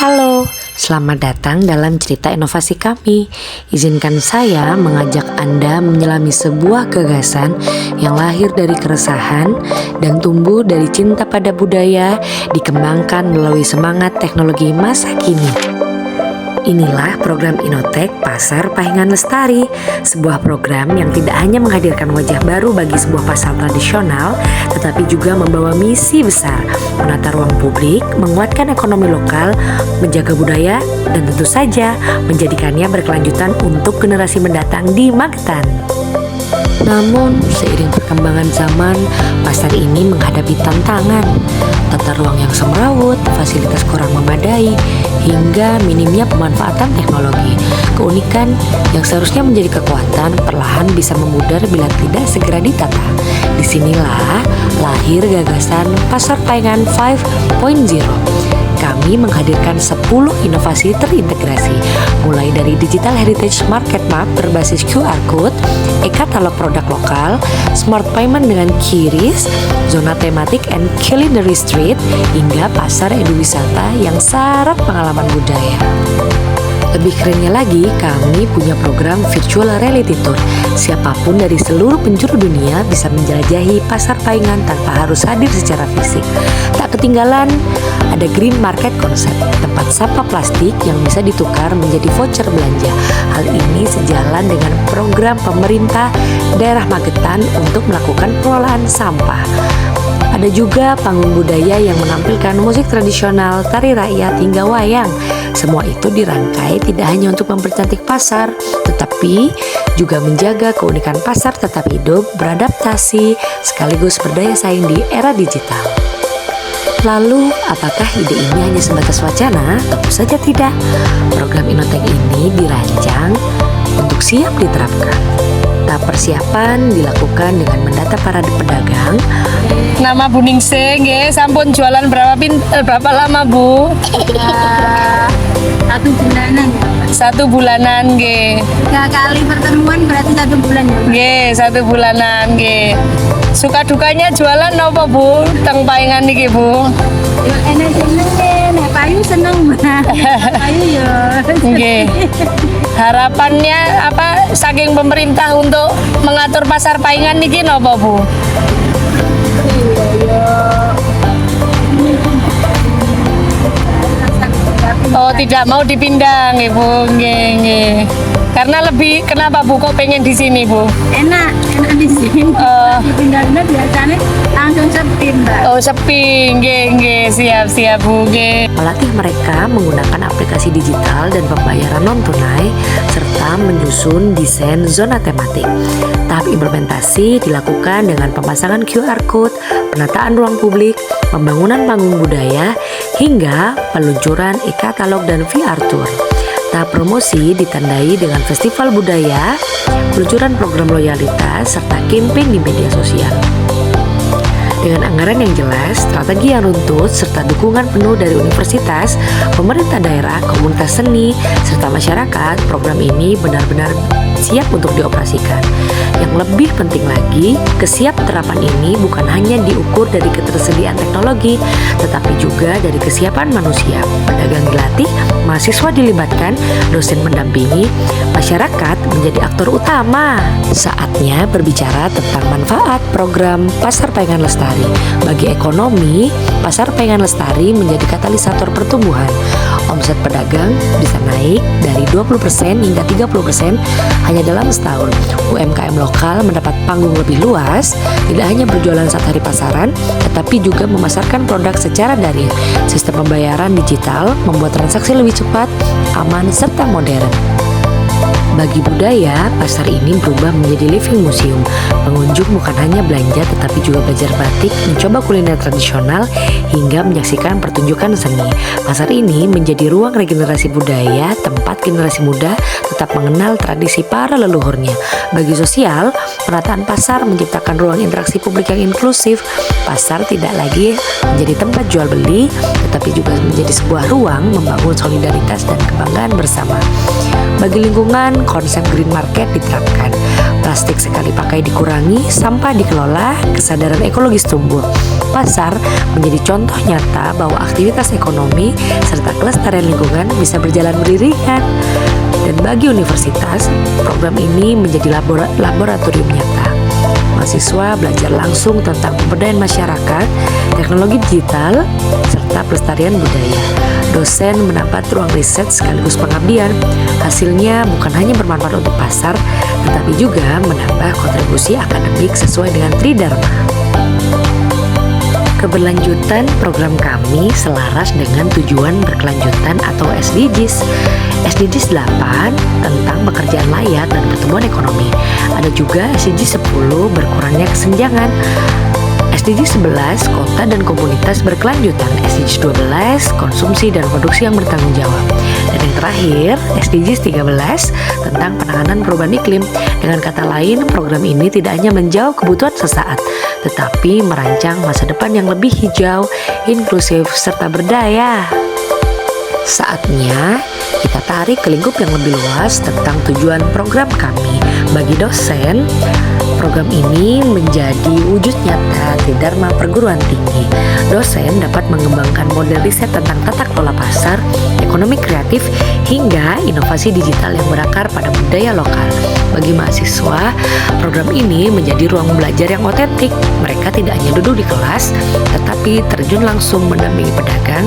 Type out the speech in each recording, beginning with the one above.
Halo, selamat datang dalam cerita inovasi kami. Izinkan saya mengajak Anda menyelami sebuah gagasan yang lahir dari keresahan dan tumbuh dari cinta pada budaya, dikembangkan melalui semangat teknologi masa kini. Inilah program Inotek Pasar Pahingan Lestari, sebuah program yang tidak hanya menghadirkan wajah baru bagi sebuah pasar tradisional, tetapi juga membawa misi besar, menata ruang publik, menguatkan ekonomi lokal, menjaga budaya, dan tentu saja menjadikannya berkelanjutan untuk generasi mendatang di Magetan. Namun, seiring perkembangan zaman, pasar ini menghadapi tantangan. Tata ruang yang semrawut, fasilitas kurang memadai, hingga minimnya pemanfaatan teknologi. Keunikan yang seharusnya menjadi kekuatan perlahan bisa memudar bila tidak segera ditata. Disinilah lahir gagasan Pasar Pahingan 5.0. Kami menghadirkan 10 inovasi terintegrasi, mulai dari Digital Heritage Market Map berbasis QR Code, e-katalog produk lokal, smart payment dengan QRIS, zona tematik and culinary street, hingga pasar eduwisata yang syarat pengalaman budaya. Lebih kerennya lagi, kami punya program virtual reality tour. Siapapun dari seluruh penjuru dunia bisa menjelajahi pasar Pahingan tanpa harus hadir secara fisik. Tak ketinggalan, ada Green Market Concept, tempat sampah plastik yang bisa ditukar menjadi voucher belanja. Hal ini sejalan dengan program pemerintah daerah Magetan untuk melakukan pengelolaan sampah. Ada juga panggung budaya yang menampilkan musik tradisional, tari rakyat, hingga wayang. Semua itu dirangkai tidak hanya untuk mempercantik pasar, tetapi juga menjaga keunikan pasar tetap hidup, beradaptasi, sekaligus berdaya saing di era digital. Lalu, apakah ide ini hanya sebatas wacana? Tentu saja tidak. Program Inotek ini dirancang untuk siap diterapkan. Tahap persiapan dilakukan dengan mendata para pedagang. Nama Bu Ningsih, nggih, sampun jualan berapa lama, Bu? 1 bulanan. 1 bulanan, nggih. 3 kali pertemuan berarti 1 bulan ya, Pak? Nggih, 1 bulanan, nggih. Suka dukanya jualan apa, Bu? Teng Pahingan niki, Bu? Yo enak seneng nek payu seneng, Mbak. Payu yo. Nggih. Harapannya apa saking pemerintah untuk mengatur pasar Pahingan niki napa, Bu? Oh, tidak mau dipindah, nggih, Bu. Nggih, nggih. Karena lebih kenapa, Bu, kok pengen di sini, Bu? Enak di sini. Pindah-pindah biasanya langsung sepi, Mbak. Oh, sepi. Nggih, siap, Bu. Nggih. Melatih mereka menggunakan aplikasi digital dan pembayaran non-tunai, serta menyusun desain zona tematik. Tahap implementasi dilakukan dengan pemasangan QR Code, penataan ruang publik, pembangunan panggung budaya, hingga peluncuran e-katalog dan VR Tour. Tahap promosi ditandai dengan festival budaya, peluncuran program loyalitas, serta campaign di media sosial. Dengan anggaran yang jelas, strategi yang runtut, serta dukungan penuh dari universitas, pemerintah daerah, komunitas seni, serta masyarakat, program ini benar-benar siap untuk dioperasikan. Yang lebih penting lagi, kesiapterapan ini bukan hanya diukur dari ketersediaan teknologi, tetapi juga dari kesiapan manusia. Pedagang dilatih, mahasiswa dilibatkan, dosen mendampingi, masyarakat menjadi aktor utama. Saatnya berbicara tentang manfaat program Pasar Pahingan Lestari. Bagi ekonomi, Pasar Pahingan Lestari menjadi katalisator pertumbuhan. Omset pedagang bisa naik dari 20% hingga 30% hanya dalam setahun. UMKM lokal mendapat panggung lebih luas, tidak hanya berjualan saat hari pasaran, tetapi juga memasarkan produk secara daring. Sistem pembayaran digital membuat transaksi lebih cepat, aman, serta modern. Bagi budaya, pasar ini berubah menjadi living museum. Pengunjung bukan hanya belanja tetapi juga belajar batik, mencoba kuliner tradisional, hingga menyaksikan pertunjukan seni. Pasar ini menjadi ruang regenerasi budaya, tempat generasi muda tetap mengenal tradisi para leluhurnya. Bagi sosial, penataan pasar menciptakan ruang interaksi publik yang inklusif. Pasar tidak lagi menjadi tempat jual beli, tetapi juga menjadi sebuah ruang membangun solidaritas dan kebanggaan bersama. Bagi lingkungan, konsep green market diterapkan. Plastik sekali pakai dikurangi, sampah dikelola, kesadaran ekologis tumbuh. Pasar menjadi contoh nyata bahwa aktivitas ekonomi serta kelestarian lingkungan bisa berjalan beriringan. Dan bagi universitas, program ini menjadi laboratorium nyata. Mahasiswa belajar langsung tentang pemberdayaan masyarakat, teknologi digital, serta pelestarian budaya. Dosen mendapat ruang riset sekaligus pengabdian. Hasilnya bukan hanya bermanfaat untuk pasar, tetapi juga menambah kontribusi akademik sesuai dengan Tridharma. Keberlanjutan program kami selaras dengan tujuan berkelanjutan atau SDGs. SDGs 8 tentang pekerjaan layak dan pertumbuhan ekonomi. Ada juga SDGs 10 berkurangnya kesenjangan. SDGs 11 kota dan komunitas berkelanjutan. SDGs 12 konsumsi dan produksi yang bertanggung jawab. Dan yang terakhir SDGs 13 tentang penanganan perubahan iklim. Dengan kata lain, program ini tidak hanya menjawab kebutuhan sesaat, tetapi merancang masa depan yang lebih hijau, inklusif, serta berdaya. Saatnya kita tarik ke lingkup yang lebih luas tentang tujuan program kami. Bagi dosen, program ini menjadi wujud nyata Tridharma perguruan tinggi. Dosen dapat mengembangkan model riset tentang tata kelola pasar, ekonomi kreatif, hingga inovasi digital yang berakar pada budaya lokal. Bagi mahasiswa, program ini menjadi ruang belajar yang otentik. Mereka tidak hanya duduk di kelas, tetapi terjun langsung mendampingi pedagang,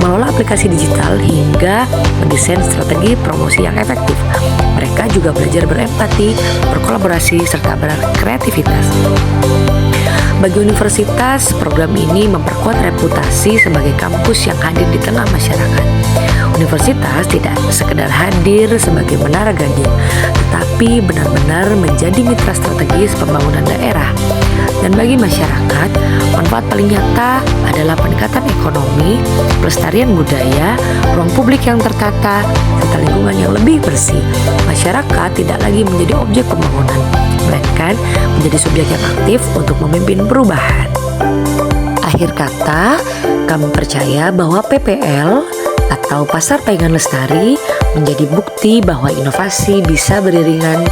mengelola aplikasi digital, hingga mendesain strategi promosi yang efektif. Mereka juga belajar berempati, berkolaborasi, serta berkreativitas. Bagi universitas, program ini memperkuat reputasi sebagai kampus yang hadir di tengah masyarakat. Universitas tidak sekedar hadir sebagai menara ganding, tetapi benar-benar menjadi mitra strategis pembangunan daerah. Dan bagi masyarakat, manfaat paling nyata adalah peningkatan ekonomi, pelestarian budaya, ruang publik yang tertata, serta lingkungan yang lebih bersih. Masyarakat tidak lagi menjadi objek pembangunan, melainkan menjadi subjek yang aktif untuk memimpin perubahan. Akhir kata, kami percaya bahwa PPL atau Pasar Paingan Lestari menjadi bukti bahwa inovasi bisa beriringan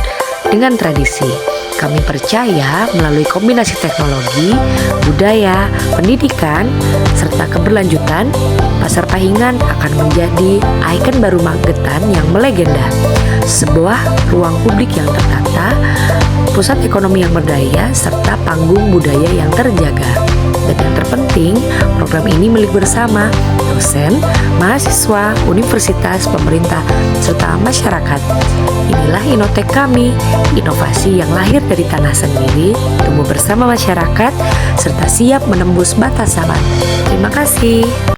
dengan tradisi. Kami percaya melalui kombinasi teknologi, budaya, pendidikan, serta keberlanjutan, Pasar Paingan akan menjadi ikon baru Magetan yang melegenda. Sebuah ruang publik yang tertata, pusat ekonomi yang berdaya, serta panggung budaya yang terjaga. Dan yang terpenting, program ini milik bersama dosen, mahasiswa, universitas, pemerintah, serta masyarakat. Inilah Inotek kami, inovasi yang lahir dari tanah sendiri, tumbuh bersama masyarakat, serta siap menembus batas zaman. Terima kasih.